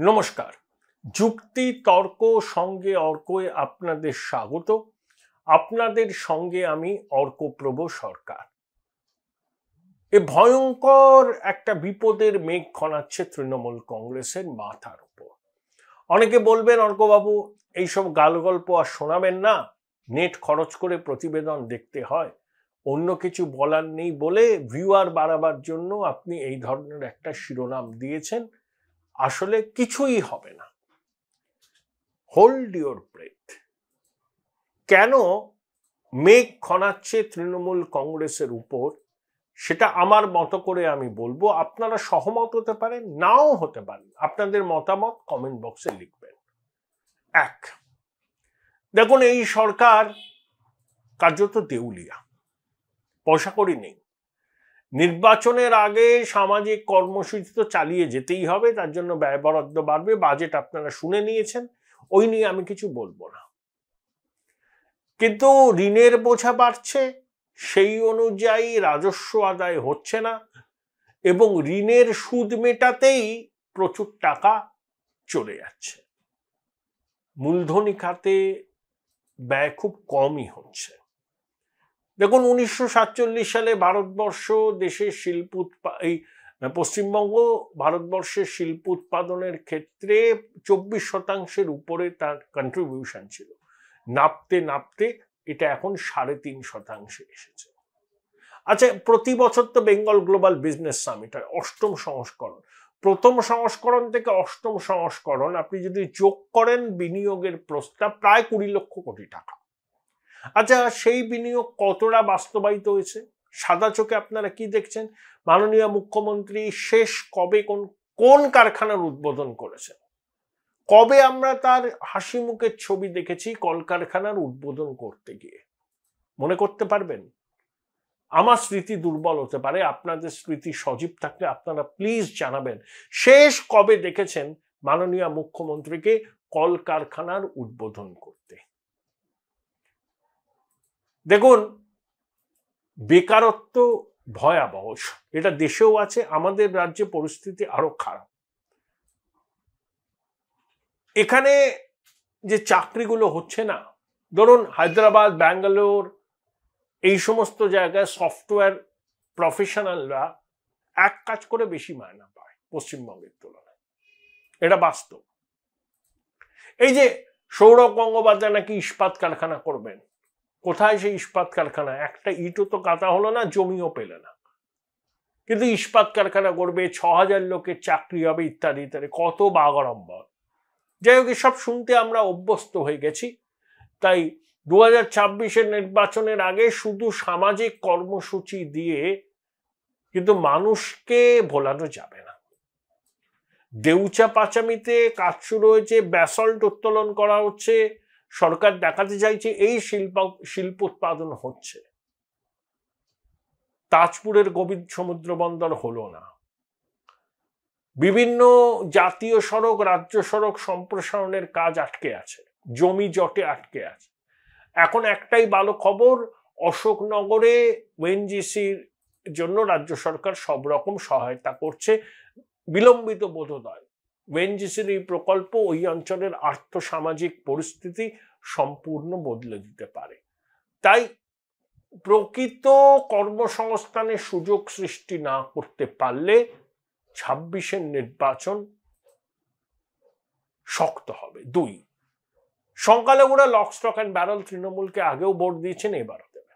নমস্কার। যুক্তি তর্ক সঙ্গে অর্কয়ে আপনাদের স্বাগত। আপনাদের সঙ্গে আমি অর্কপ্রভ সরকার। এ ভয়ঙ্কর একটা বিপদের মেঘ ঘনাচ্ছে তৃণমূল কংগ্রেসের মাথার উপর। অনেকে বলবেন, অর্কবাবু এইসব গালগল্প আর শোনাবেন না, নেট খরচ করে প্রতিবেদন দেখতে হয়, অন্য কিছু বলার নেই বলে ভিউয়ার বাড়াবার জন্য আপনি এই ধরনের একটা শিরোনাম দিয়েছেন। আসলে কিছুই হবে না। Hold your breath. কেন মেঘ ঘনাচ্ছে তৃণমূল কংগ্রেসের উপর, সেটা আমার মতো করে আমি বলবো। আপনারা সহমত হতে পারেন, নাও হতে পারেন। আপনাদের মতামত কমেন্ট বক্সে লিখবেন। এক, দেখুন, এই সরকার কার্যত দেউলিয়া, পয়সা কড়ি নেই। নির্বাচনের আগে সামাজিক কর্মসূচি তো চালিয়ে যেতেই হবে, তার জন্য ব্যয় বরাদ্দ বাড়বে, বাজেট আপনারা শুনে নিয়েছেন, ওই নিয়ে আমি কিছু বলবো না। কিন্তু ঋণের বোঝা বাড়ছে, সেই অনুযায়ী রাজস্ব আদায় হচ্ছে না, এবং ঋণের সুদ মেটাতেই প্রচুর টাকা চলে যাচ্ছে। মূলধনী খাতে ব্যয় খুব কমই হচ্ছে। দেখুন, 1947 সালে ভারতবর্ষ দেশের শিল্প পশ্চিমবঙ্গ ভারতবর্ষের শিল্প উৎপাদনের ক্ষেত্রে 24% উপরে তার কন্ট্রিবিউশন ছিল। নাপতে নাপতে এটা এখন 3.5% এসেছে। আচ্ছা, প্রতি বছর তো বেঙ্গল গ্লোবাল বিজনেস সামিট হয়, 8ম সংস্করণ। প্রথম সংস্করণ থেকে 8ম সংস্করণ আপনি যদি যোগ করেন, বিনিয়োগের প্রস্তাব প্রায় 20 লক্ষ কোটি টাকা। আচ্ছা, সেই বিনিয়োগ কতটা বাস্তবায়িত হয়েছে? সাদা চোখে আপনারা কি দেখছেন? মাননীয় মুখ্যমন্ত্রী শেষ কবে কোন কারখানার উদ্বোধন করেছেন? কবে আমরা তার হাসি মুখের ছবি দেখেছি কলকারখানার উদ্বোধন করতে গিয়ে? মনে করতে পারবেন? আমার স্মৃতি দুর্বল হতে পারে, আপনাদের স্মৃতি সজীব থাকলে আপনারা প্লিজ জানাবেন, শেষ কবে দেখেছেন মাননীয় মুখ্যমন্ত্রীকে কলকারখানার উদ্বোধন করতে? দেখুন, বেকারত্ব ভয়াবহ, এটা দেশেও আছে, আমাদের রাজ্যে পরিস্থিতি আরো খারাপ। এখানে যে চাকরিগুলো হচ্ছে না, ধরুন হায়দ্রাবাদ, ব্যাঙ্গালোর, এই সমস্ত জায়গায় সফটওয়্যার প্রফেশনালরা এক কাজ করে বেশি মায়না পায় পশ্চিমবঙ্গের তুলনায়, এটা বাস্তব। এই যে সৌরভ গঙ্গোপাধ্যায় নাকি ইস্পাত কারখানা করবেন, কোথায় সেই ইস্পাত কারখানা? একটা ইটও তো কাটা হলো না, জমিও পেলে না, কিন্তু ইস্পাত কারখানা করবে, 6000 লোকের চাকরি হবে, ইত্যাদি ইত্যাদি, কত বাগাড়ম্বর। যাই হোক, এসব শুনতে আমরা অভ্যস্ত হয়ে গেছি। তাই 2026-এর নির্বাচনের আগে শুধু সামাজিক কর্মসূচি দিয়ে কিন্তু মানুষকে ভোলানো যাবে না। দেউচা পাচামিতে কাজ শুরু হয়েছে, ব্যাসল্ট উত্তোলন করা হচ্ছে, সরকার দেখাতে চাইছে এই শিল্প উৎপাদন হচ্ছে। তাজপুরের গোবিন্দ সমুদ্র বন্দর হলো না, বিভিন্ন জাতীয় সড়ক, রাজ্য সড়ক সম্প্রসারণের কাজ আটকে আছে, জমি জটে আটকে আছে। এখন একটাই ভালো খবর, অশোকনগরে ওএনজিসির জন্য রাজ্য সরকার সব রকম সহায়তা করছে, বিলম্বিত বোধোদয়। ওএনজিসির এই প্রকল্প ওই অঞ্চলের আর্থসামাজিক পরিস্থিতি সম্পূর্ণ বদলে দিতে পারে। তাই প্রকৃত কর্মসংস্থানের সুযোগ সৃষ্টি না করতে পারলে 26-এর নির্বাচন শক্ত হবে। 2, সংখ্যালঘুরা লক স্টক অ্যান্ড ব্যারেল তৃণমূলকে আগেও ভোট দিয়েছেন, এবারও দেবে।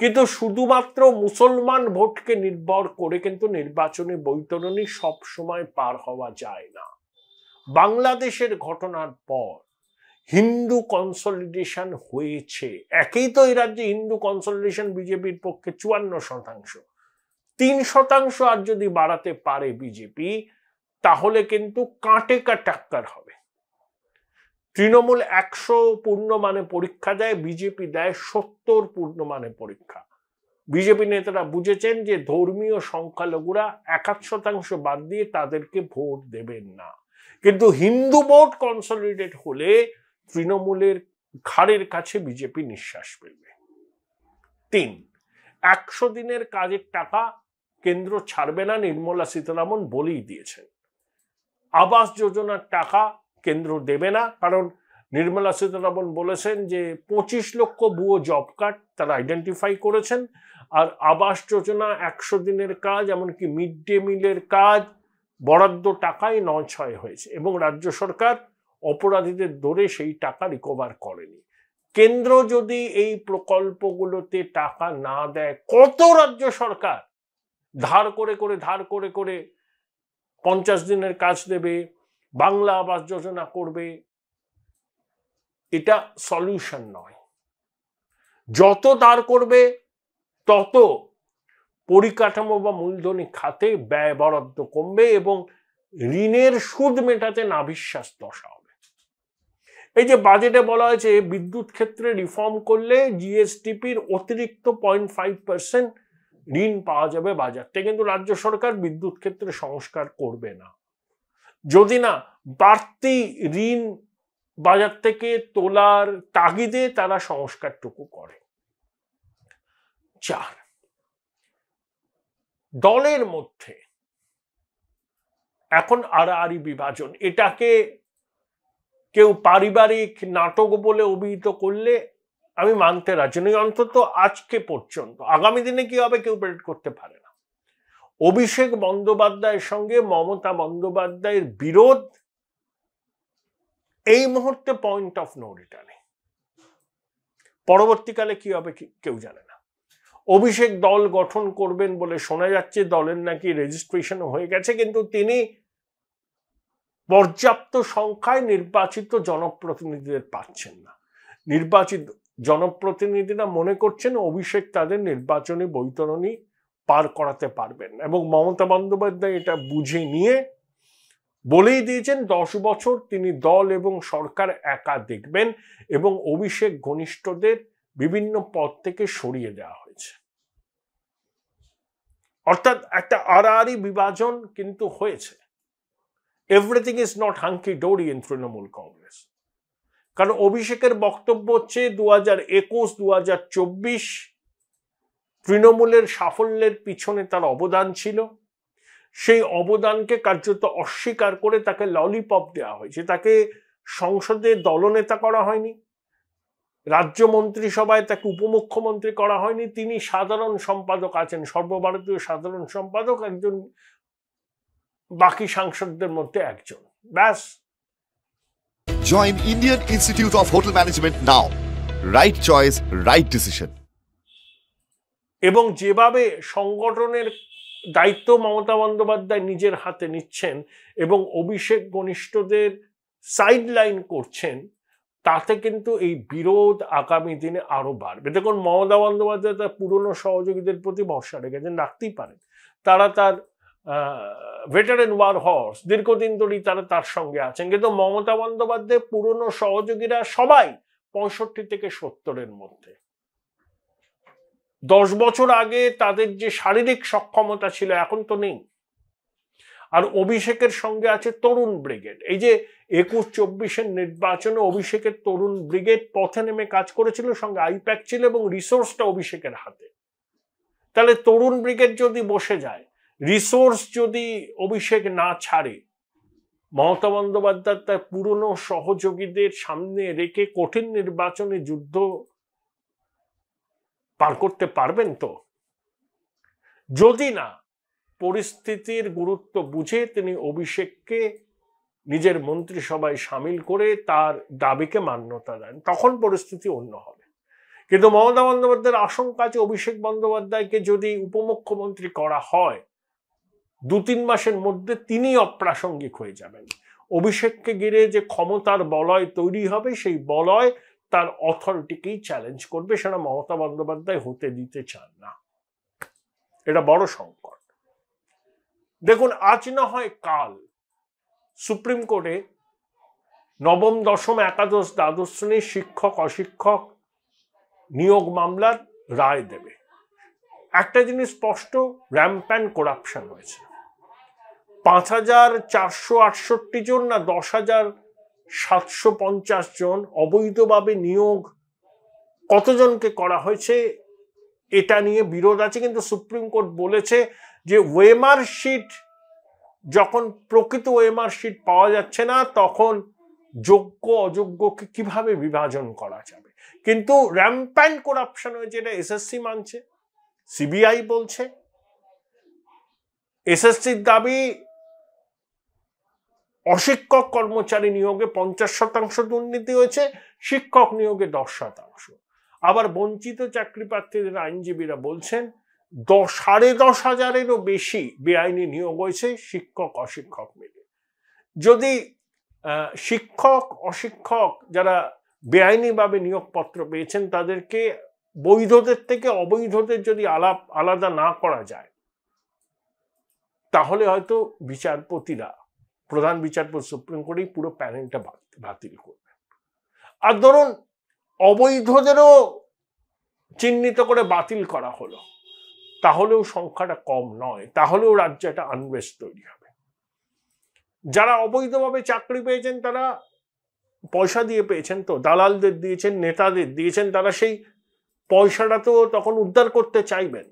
কিন্তু শুধুমাত্র মুসলমান ভোটকে নির্ভর করে কিন্তু নির্বাচনী বৈতরণী সব সময় পার হওয়া যায় না। বাংলাদেশের ঘটনার পর হিন্দু কনসলিডেশন হয়েছে। একেই তো এই রাজ্যে হিন্দু কনসলিডেশন বিজেপির পক্ষে 54%। 3% আর যদি বাড়াতে পারে বিজেপি, তাহলে কিন্তু কাঁটে টাক্কার হবে। তৃণমূল 100 পূর্ণমানে পরীক্ষা দেয়, বিজেপি দেয় 70 পূর্ণমানে পরীক্ষা। বিজেপি নেতারা বুঝেছেন যে ধর্মীয় সংখ্যালঘুরা 1% বাদ দিয়ে তাদেরকে ভোট দেবেন না, কিন্তু হিন্দু ভোট কনসলিডেট হলে তৃণমূলের ঘাড়ের কাছে বিজেপি নিঃশ্বাস ফেলবে। 3, 100 দিনের কাজের টাকা কেন্দ্র ছাড়বে না, নির্মলা সীতারামন বলেই দিয়েছেন। আবাস যোজনার টাকা কেন্দ্র দেবে না, কারণ নির্মলা সীতারামন বলেছেন যে 25 লক্ষ ভুয়ো জব কার্ড তারা আইডেন্টিফাই করেছেন। আর আবাস যোজনা 100 দিনের কাজ, এমনকি মিড ডে মিলের কাজ বরাদ্দ টাকায় 9-6 হয়েছে, এবং রাজ্য সরকার অপরাধীদের ধরে সেই টাকা রিকভার করেনি। কেন্দ্র যদি এই প্রকল্পগুলোতে টাকা না দেয়, কত রাজ্য সরকার ধার করে করে 50 দিনের কাজ দেবে, বাংলা আবাস যোজনা করবে? এটা সলিউশন নয়। যত ধার করবে তত পরিকাঠামো বা মূলধনী খাতে ব্যয় বরাদ্দ কমবে এবং ঋণের সুদ মেটাতে নাভিশ্বাস দশা হবে। এই যে বাজেটে বলা হয়েছে বিদ্যুৎ ক্ষেত্রে রিফর্ম করলে জিএসটিপির অতিরিক্ত 0.5% ঋণ পাওয়া যাবে বাজার থেকে, কিন্তু রাজ্য সরকার বিদ্যুৎ ক্ষেত্রে সংস্কার করবে না যদি না বাড়তি ঋণ বাজার থেকে তোলার তাগিদে তারা সংস্কারটুকু করে। 4, দলের মধ্যে এখন আড়াআড়ি বিভাজন। এটাকে কেউ পারিবারিক নাটক বলে অভিহিত করলে আমি মানতে রাজি নই, অন্তত আজকে পর্যন্ত। আগামী দিনে কি হবে কেউ প্রেডিক্ট করতে পারে না। অভিষেক বন্দ্যোপাধ্যায়ের সঙ্গে মমতা বন্দ্যোপাধ্যায়ের বিরোধ এই মুহূর্তে পয়েন্ট অফ নো রিটার্নে। পরবর্তীকালে কি হবে কেউ জানে না। অভিষেক দল গঠন করবেন বলে শোনা যাচ্ছে, দলের নাকি রেজিস্ট্রেশন হয়ে গেছে, কিন্তু তিনি পর্যাপ্ত সংখ্যায় নির্বাচিত জনপ্রতিনিধিদের পাচ্ছেন না। নির্বাচিত জনপ্রতিনিধিরা মনে করছেন অভিষেক তাদের নির্বাচনী বৈতরণী পার করাতে পারবেন, এবং মমতা বন্দ্যোপাধ্যায় এটা বুঝে নিয়ে বলেই দিয়েছেন 10 বছর তিনি দল এবং সরকার একা দেখবেন, এবং অভিষেক ঘনিষ্ঠদের বিভিন্ন পদ থেকে সরিয়ে দেওয়া হয়েছে। অর্থাৎ একটা আড়াআড়ি বিভাজন কিন্তু হয়েছে। Everything is not hunky dory in Trinamool Congress. কারণ অভিষেকের বক্তব্য হচ্ছে 2021-2024 তৃণমূলের সাফল্যের পিছনে তার অবদান ছিল, সেই অবদানকে কার্যত অস্বীকার করে তাকে ললিপপ দেওয়া হয়েছে। তাকে সংসদে দলনেতা করা হয়নি, রাজ্য মন্ত্রিসভায় তাকে উপমুখ্যমন্ত্রী করা হয়নি, তিনি সাধারণ সম্পাদক আছেন, সর্বভারতীয় সাধারণ সম্পাদক, একজন বাকি সাংসদদের মধ্যে একজন, ব্যাস। Join Indian Institute of Hotel Management now. Right choice, right decision. এবং যেভাবে সংগঠনের দায়িত্ব মমতা বন্দ্যোপাধ্যায় নিজের হাতে নিচ্ছেন এবং অভিষেক ঘনিষ্ঠদের সাইডলাইন করছেন, তাতে কিন্তু এই বিরোধ আগামী দিনে আরো বাড়বে। দেখুন, মমতা বন্দ্যোপাধ্যায় তার পুরনো সহযোগীদের প্রতি ভরসা রেখেছেন, রাখতেই পারেন, তারা তার ভেটারেন ওয়ার হর্স, দীর্ঘদিন ধরেই তারা তার সঙ্গে আছেন, কিন্তু মমতা বন্দ্যোপাধ্যায়ের পুরনো সহযোগীরা সবাই 65 থেকে 70-এর মধ্যে। 10 বছর আগে তাদের যে শারীরিক সক্ষমতা ছিল এখন তো নেই। আর অভিষেকের সঙ্গে আছে তরুণ ব্রিগেড। এই যে 21-24-এর নির্বাচনে অভিষেকের তরুণ ব্রিগেড পথে নেমে কাজ করেছিল, সঙ্গে আইপ্যাক ছিল এবং রিসোর্সটা অভিষেকের হাতে। তাহলে তরুণ ব্রিগেড যদি বসে যায়, রিসোর্স যদি অভিষেক না ছাড়ে, মমতা বন্দ্যোপাধ্যায় তার পুরনো সহযোগীদের সামনে রেখে কঠিন নির্বাচনী যুদ্ধ পার করতে পারবেন তো? যদি না পরিস্থিতির গুরুত্ব বুঝে তিনি অভিষেককে নিজের মন্ত্রিসভায় সামিল করে তার দাবিকে মান্যতা দেন, তখন পরিস্থিতি অন্য হবে। কিন্তু মমতা বন্দ্যোপাধ্যায়ের আশঙ্কা আছে অভিষেক বন্দ্যোপাধ্যায়কে যদি উপমুখ্যমন্ত্রী করা হয়, 2-3 মাসের মধ্যে তিনি অপ্রাসঙ্গিক হয়ে যাবেন। অভিষেককে ঘিরে যে ক্ষমতার বলয় তৈরি হবে, সেই বলয় তার অথরিটিকেই চ্যালেঞ্জ করবে, সেটা মমতা বন্দ্যোপাধ্যায় হতে দিতে চান না। এটা বড় সংকট। দেখুন, আজ না হয় কাল সুপ্রিম কোর্টে নবম, দশম, একাদশ, দ্বাদশ শ্রেণীর শিক্ষক অশিক্ষক নিয়োগ মামলার রায় দেবে। একটা জিনিস স্পষ্ট, র্যাম্প্যান্ট করাপশন হয়েছে। 5,468 জন না 10,750 জন অবৈধভাবে নিয়োগ কতজনকে করা হয়েছে এটা নিয়ে বিরোধ আছে, কিন্তু সুপ্রিম কোর্ট বলেছে যে ওয়েমার শিট যখন প্রকৃত ওএমআর শিট পাওয়া যাচ্ছে না, তখন যোগ্য অযোগ্যকে কিভাবে বিভাজন করা যাবে। কিন্তু র্যাম্প্যান্ট করাপশন হয়েছে, এটা এসএসসি মানছে, সিবিআই বলছে। এসএসসির দাবি অশিক্ষক কর্মচারী নিয়োগে 50% দুর্নীতি হয়েছে, শিক্ষক নিয়োগে 10%। আবার বঞ্চিত চাকরি প্রার্থীদের আইনজীবীরা বলছেন 10,500-এরও বেশি বেআইনি নিয়োগ হয়েছে শিক্ষক অশিক্ষক মিলে। যদি শিক্ষক অশিক্ষক যারা বেআইনিভাবে নিয়োগপত্র পেয়েছেন তাদেরকে বৈধদের থেকে অবৈধদের যদি আলাদা না করা যায়, তাহলে হয়তো বিচারপতিরা, প্রধান বিচারপতি সুপ্রিম কোর্টেই পুরো প্যানেলটা বাতিল করবে। আর ধরুন অবৈধদেরও চিহ্নিত করে বাতিল করা হলো, তাহলেও সংখ্যাটা কম নয়, তাহলেও রাজ্যে একটা আনরেস্ট তৈরি হবে। যারা অবৈধভাবে চাকরি পেয়েছেন তারা পয়সা দিয়ে পেয়েছেন, তো দালালদের দিয়েছেন, নেতাদের দিয়েছেন, তারা সেই পয়সাটা তো তখন উদ্ধার করতে চাইবেন।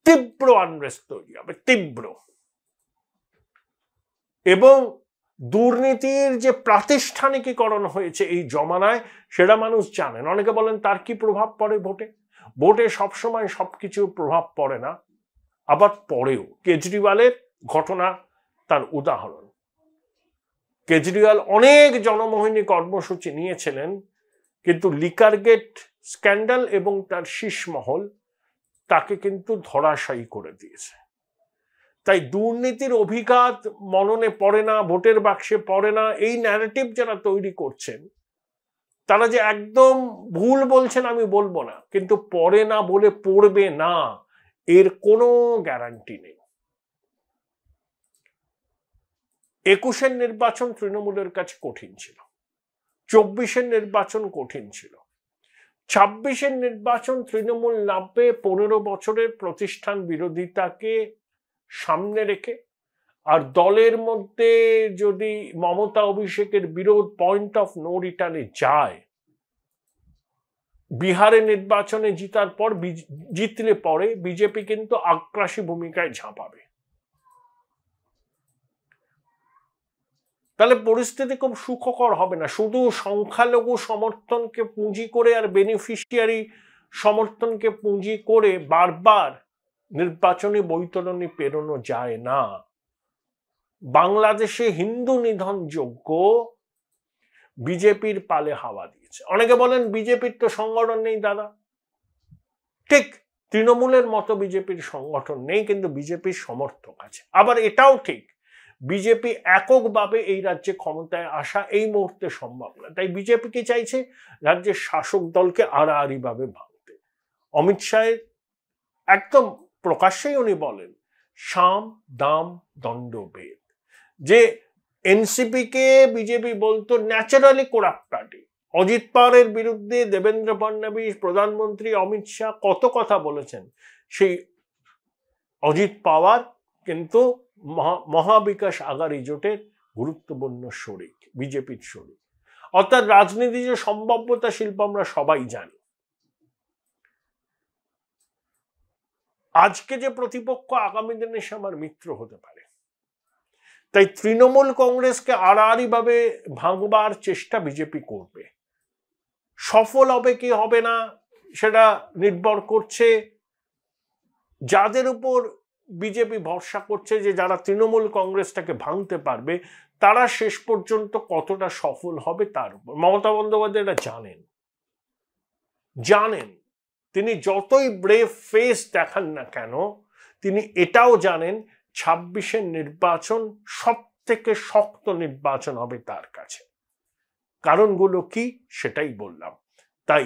তীব্র আনরেস্ট তৈরি হবে, তীব্র। এবং দুর্নীতির যে প্রাতিষ্ঠানিকীকরণ হয়েছে এই জমানায়, সেটা মানুষ জানেন। অনেকে বলেন তার কি প্রভাব পড়ে ভোটে? ভোটে সবসময় সবকিছু প্রভাব পড়ে না, আবার পড়েও। কেজরিওয়ালের ঘটনা তার উদাহরণ। কেজরিওয়াল অনেক জনমোহিনী কর্মসূচি নিয়েছিলেন, কিন্তু লিকার গেট স্ক্যান্ডাল এবং তার শীর্ষমহল তাকে কিন্তু ধরাশায়ী করে দিয়েছে। তাই দুর্নীতির অভিঘাত মননে পড়ে না, ভোটের বাক্সে পড়ে না, এই ন্যারেটিভ যারা তৈরি করছেন তারা যে একদম ভুল বলছেন আমি বলবো না, কিন্তু পড়ে না বলে পড়বে না এর কোনো গ্যারান্টি নেই। 21-এর নির্বাচন তৃণমূলের কাছে কঠিন ছিল, 24-এর নির্বাচন কঠিন ছিল, 26-এর নির্বাচন তৃণমূল নামবে 15 বছরের প্রতিষ্ঠান বিরোধিতাকে সামনে রেখে। আর দলের মধ্যে যদি মমতা অভিষেকের বিরোধ পয়েন্ট অফ নো রিটার্নে যায়, বিহারে নির্বাচনে জিতার পর জিতলে পরে বিজেপি কিন্তু আগ্রাসী ভূমিকায় ঝাঁপাবে। তাহলে পরিস্থিতি খুব সুখকর হবে না। শুধু সংখ্যালঘু সমর্থনকে পুঁজি করে আর বেনিফিশিয়ারি সমর্থনকে পুঁজি করে বারবার নির্বাচনী বৈতরণী পেরোনো যায় না। বাংলাদেশে হিন্দু নিধনযোগ্য বিজেপির পালে হাওয়া দিয়েছে। অনেকে বলেন বিজেপির তো সংগঠন নেই। দাদা, ঠিক, তৃণমূলের মতো বিজেপির সংগঠন নেই, কিন্তু বিজেপির সমর্থক আছে। আবার এটাও ঠিক, বিজেপি এককভাবে এই রাজ্যে ক্ষমতায় আসা এই মুহূর্তে সম্ভব না। তাই বিজেপি কি চাইছে? রাজ্যের শাসক দলকে আড়াআড়িভাবে ভাঙতে। অমিত শাহের একদম প্রকাশ্যেই উনি বলেন সাম দাম দণ্ডভেদ, যে এনসিপি কে বিজেপি বলতো ন্যাচারালি করাপ্ট পার্টি। অজিত পাওয়ারের বিরুদ্ধে দেবেন্দ্র ফডনবিস, প্রধানমন্ত্রী অমিত শাহ কত কথা বলেছেন। সেই অজিত পাওয়ার কিন্তু মহাবিকাশ আঘাড়ি জোটের গুরুত্বপূর্ণ শরিক, বিজেপির শরিক। অর্থাৎ রাজনীতি যে সম্ভাব্যতা শিল্প আমরা সবাই জানি। আজকে যে প্রতিপক্ষ আগামী দিনে সে আমার মিত্র হতে পারে। তাই তৃণমূল কংগ্রেসকে আড়াআড়িভাবে ভাঙবার চেষ্টা বিজেপি করবে। সফল হবে কি হবে না সেটা নির্ভর করছে যাদের উপর বিজেপি ভরসা করছে, যে যারা তৃণমূল কংগ্রেসটাকে ভাঙতে পারবে তারা শেষ পর্যন্ত কতটা সফল হবে তার উপর। মমতা বন্দ্যোপাধ্যায় এটা জানেন। তিনি যতই ব্রেভ ফেস দেখান না কেন, তিনি এটাও জানেন 26-এর নির্বাচন সব থেকে শক্ত নির্বাচন হবে তার কাছে। কারণগুলো কি সেটাই বললাম। তাই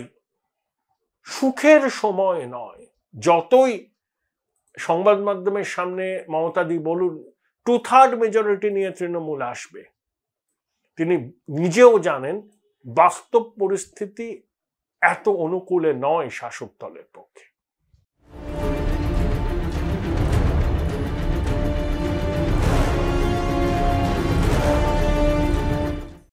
সুখের সময় নয়, যতই সংবাদ মাধ্যমের সামনে মমতাদি বলুন 2/3 মেজরিটি নিয়ে তৃণমূল আসবে, তিনি নিজেও জানেন বাস্তব পরিস্থিতি এত অনুকূলে নয় শাসক দলের পক্ষে।